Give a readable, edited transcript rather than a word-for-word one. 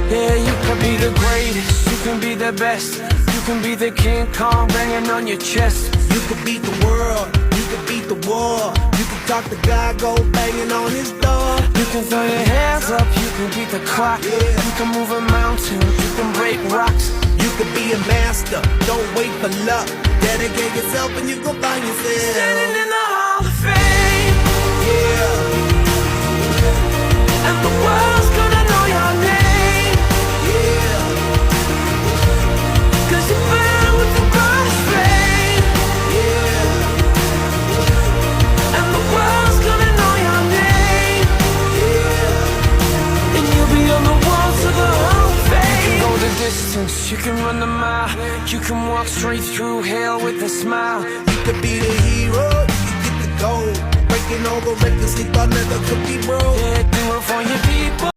Yeah, you can be the greatest, you can be the best. You can be the King Kong banging on your chest. You can beat the world, you can beat the war. You can talk to God, go banging on his door. You can throw your hands up, you can beat the clock. You can move a mountain, you can break rocks. You can be a master, don't wait for luck. Dedicate yourself and you gon' find yourself Standing in the Hall of Fame. Yeah, And the world's gonna know your name. yeah, 'Cause you burn with the brightest flame. yeah, And the world's gonna know your name. yeah. And you'll be on the walls of the Hall of Fame. You can go the distance, you can run the mile. You can walk straight through hell with a smile. You could be the hero, you can get the gold. Breaking all the records they thought never could be broke. Yeah, do it for your people.